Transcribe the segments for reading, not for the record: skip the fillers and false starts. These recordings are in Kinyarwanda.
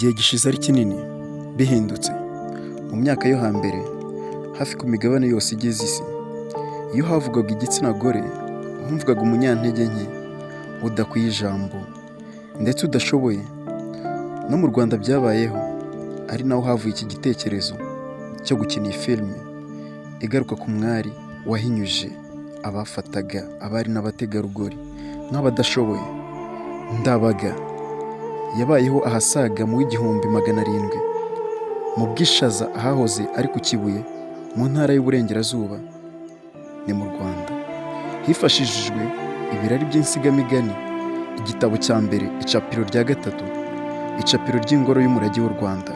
Igihe gishize ari kinini bihindutse. Mu myaka yo hambere, hafi ku migabane yose igize isi, iyo havugwaga igitsina gore, humvwaga umunyantege nke, udakwiye ijambo, ndetse udashoboye. No mu Rwanda byabayeho, ari naho havuye iki gitekerezo cyo gukina iyi filime igaruka ku mwari wahinyuje abafataga abari n'abategarugori nk'abadashoboye. Ndabaga yabayeho ahasaga mu 1700 mu Bwishaza, ahahoze ari ku Kibuye mu ntara y'Uburengerazuba, ni mu Rwanda. Hifashishijwe ibirari by'insigamigani, igitabo cya mbere, icapiro rya gatatu, icapiro ry'ingoro y'umurage w'u Rwanda.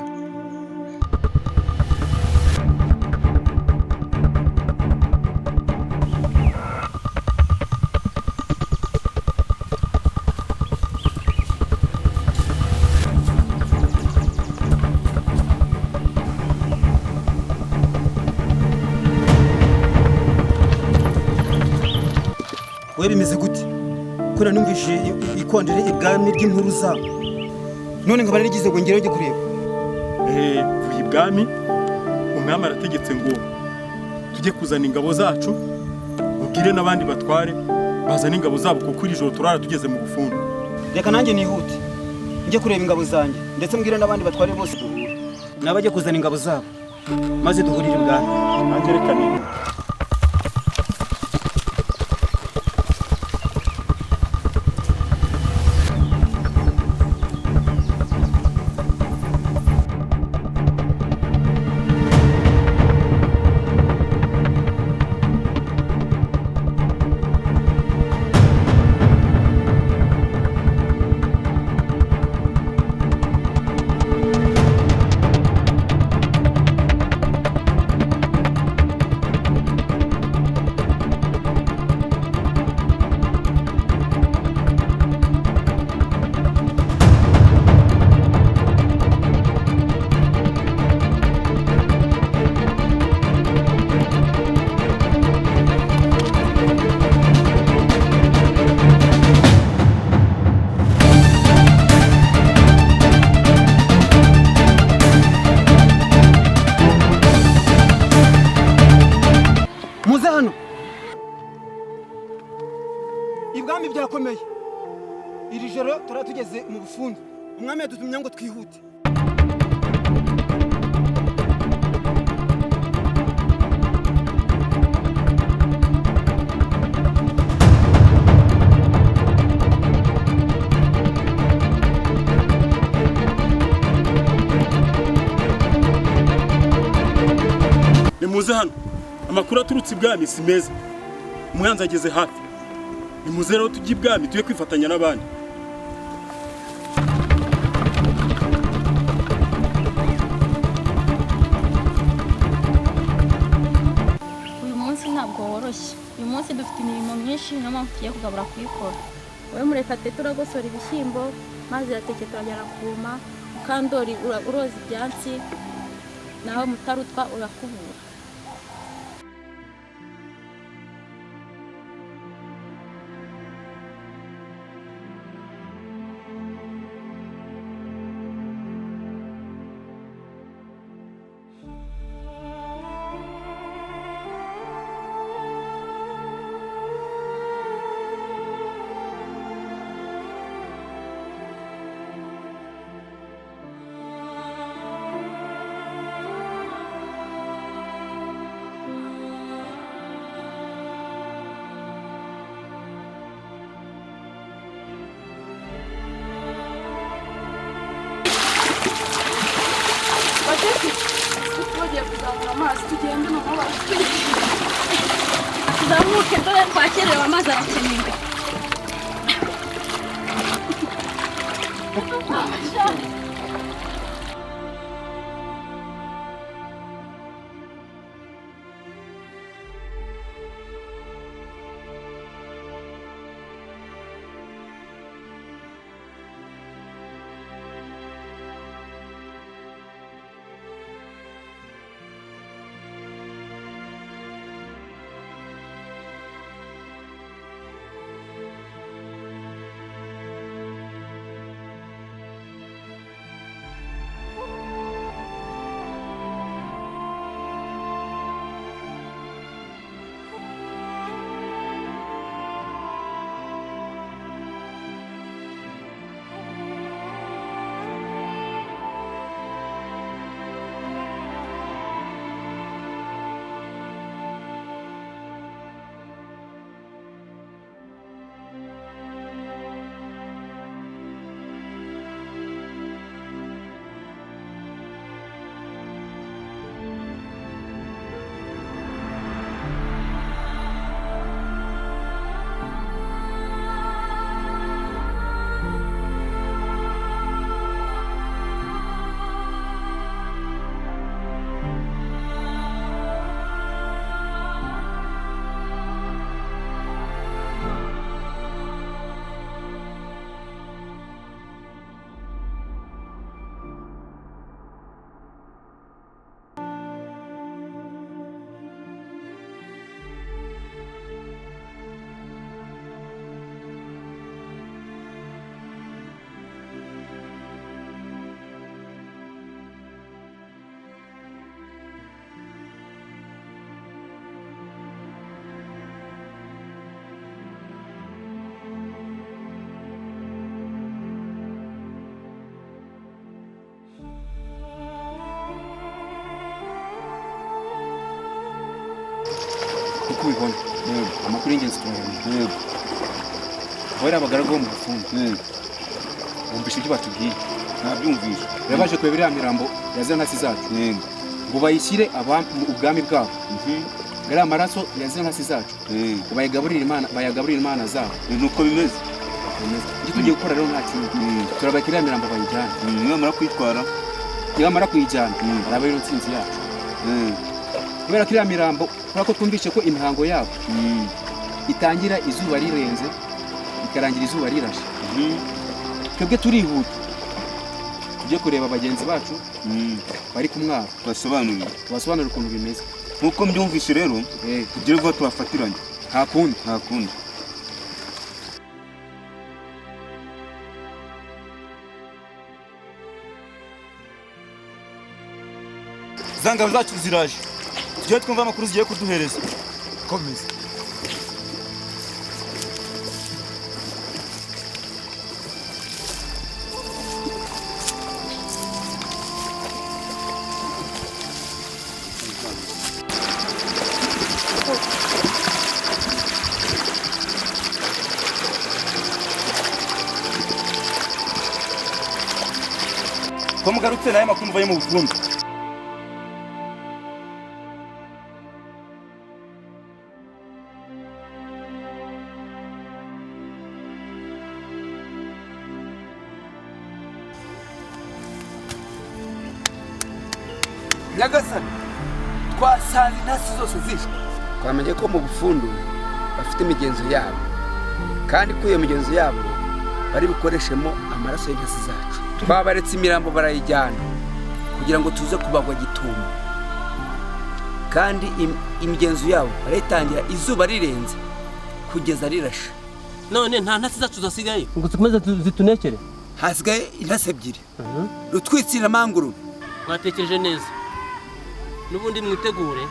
We bimeze gute? Ko numvise ikondere ibwami ry'inkuru zabo. None nkaba narigize ngo ngere kureba. Vuye ibwami, umwami arategetse ngo tujye kuzana ingabo zacu, ubwire n'abandi batware bazana ingabo zabo kuko iri joro turara tugeze mu bufundu. Reka nanjye nihute njye kureba ingabo zanjye, ndetse mbwire n'abandi batware bose duhura nabajye kuzana ingabo zabo, maze duhurire ibwami. Nanjye reka nihute. Muze hano. Ibwami byakomeye. Iri joro turatugeze mu bufundu. Umwami yadutumye ngo twihute. Nimuze hano. Amakuru aturutse ibwami si meza. Umwanzi ageze hafi. Nimuze rero tujye ibwami tuye kwifatanya n'abandi. Uyu munsi ntabwo woroshye. Uyu munsi dufite imirimo myinshi, niyo mpamvu tugiye kugabura kuyikora. Wowe Murekatete uragosora ibishyimbo, maze Gateke turajyana kuma, Mukandori uroza ibyansi, naho Mutarutwa urakubura. Tugiye kuzamura amazi, tugenda mu mabara. Tuzamuke dore twakerewe, amazi arakenewe. uko ubibona. Amakuru y'ingenzi turayamenya. Bari abagaragu bo mu bufundu. Wumvishe ibyo batubwiye? Nabyumvishe. Yabaje kweba iriya mirambo yaze ntasi zacu. Ngo bayishyire ubwami bwabo. Gariya amaraso yaze ntasi zacu. Bayagaburira imana zabo. Nuko bimeze. Icyo tugiye gukora rero nta kintu. Turabaka iriya mirambo bayijyana. Nibamara kwitwara. Nibamara kuyijyana baraba rero intsinzi yacu. Kubera ko iriya mirambo kubera ko twumvishe ko imihango yabo itangira izuba rirenze ikarangira izuba rirashe. Twebwe turihuta tujye kureba bagenzi bacu bari kumwara basobanurira ukuntu bimeze. Nkuko mbyumvishe rero tugire vuba tubafatiranye. Nta kundi. Zangabo zacu ziraje. Tujye twumva amakuru zigiye kuduhereza. Komeza. Ko mugarutse naye makuru mvaye mu bufundu. Nyagasani, twasanze intasi zose zishwe. Twamenye ko mu bufundu bafite imigenzo yabo, kandi ko iyo migenzo yabo bari bukoreshemo amaraso y'intasi zacu. Twabaretse imirambo barayijyana kugira ngo tuze kubagwa gitumo, kandi imigenzo yabo barayitangira izuba rirenze kugeza rirashe. None nta ntasi zacu zasigaye ngo tukomeze zitunekere. Hasigaye intasi ebyiri, Rutwitsira Manguru. Mwatekereje neza, n'ubundi mwitegure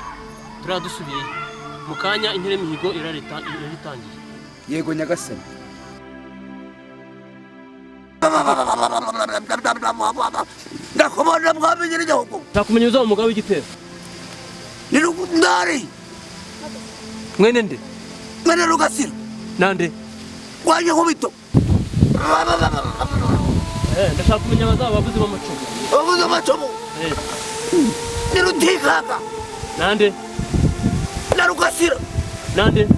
turadusubiye mu kanya. Intare mihigo iraritangiye. Yego Nyagasani. Ndakubona mwamenyera igihugu. Ntakumenya uzaba umugabo w'igitero. Ni Rugundari. Mwene nde? Mwene Rugasira. Nande? Wanye nkubito. Ndashaka kumenya abazaba bavuze b'amacumu. Bavuze amacumu? Ni Rutikanga. Nande? Na Rugasira. Nande?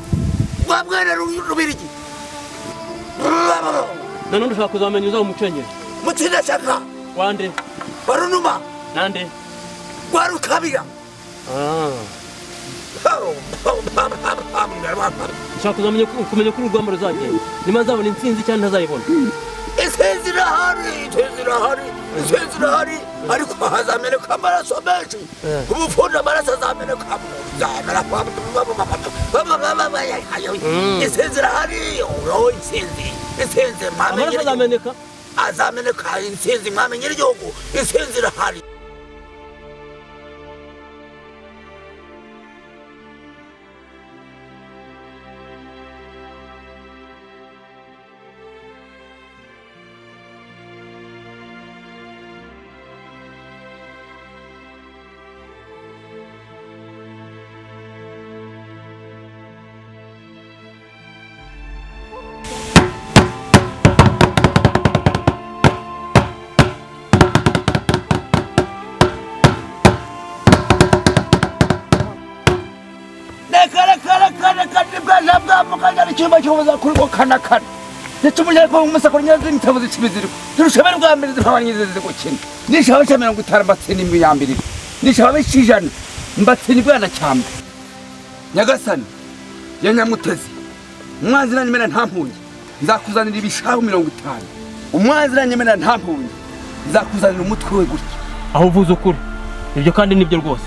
Wa mwene Rubirigi. None ndashaka kuzamenya uzaba umucenyeri. Mutsinda Shaka. Wande? Barunuma. Nande? Wa Rukabira. Nshaka kumenya ko urugamba ruzagenda. Nyuma azabona intsinzi cyangwa ntazayibona. Intsinzi irahari, ariko hazameneka amaraso menshi. Ubufundu amaraso azameneka. Intsinzi irahari. Intsinzi amaraso azameneka. Azameneka intsinzi mwamenyera igihugu. Intsinzi irahari. Icyumba cy'ubuza kuri ko kanakana ndetse umujyana ko umusako nyazo n'itabo z'ikibiziriko turushabera bwa mbere z'abanyeze gukina nishaba cya 50 mbatse n'imyambiriro nishaba bishijana mbatse n'ibwana cyamba. Nyagasani ya Nyamutezi, umwanzi nanyemera nta mpunyi nzakuzanira ibishaho 50. Umwanzi nanyemera nta mpunyi nzakuzanira umutwe we gutya. Aho uvuze ukuri ibyo kandi nibyo rwose.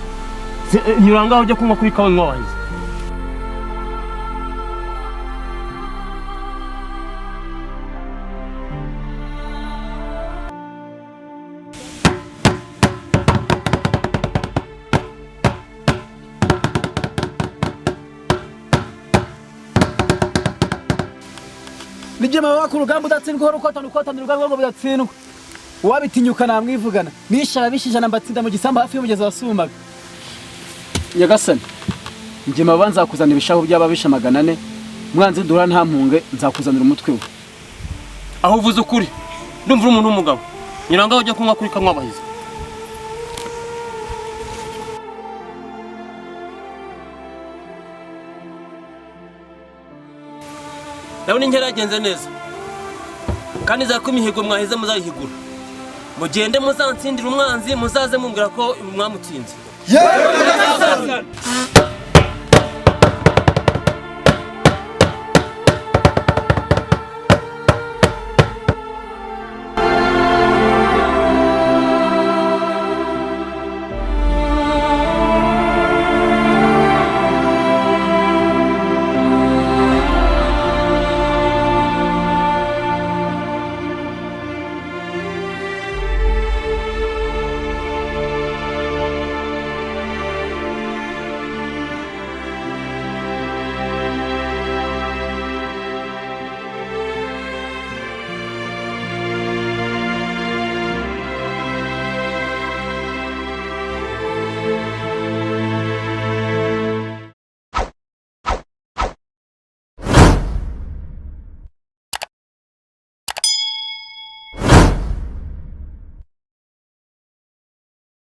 Nyurangaho ujya kunywa kuri kawe nk'awanze. Nijema wako urugamba udatsindwa urukotana urugamba ngo bidatsindwa. Uwabitinyuka namwivugana. Nishara bishijana mbatsinda mu gisambu hafi y'umugezi wa Sumaga. Nyagasani, njye maba nzakuzanira ibishaho by'ababisha 400 mwanzi duhura nta mpunge nzakuzanira umutwe we. aho uvuze ukuri ndumva uri umuntu w'umugabo nyura ngaho ujya kunywa kuri kanywa abahizi. ndabona ingero yagenze neza kandi zako imihigo mwahize muzayihigura mugende muzansindira umwanzi muzaze mumbwira ko mwamutsinze.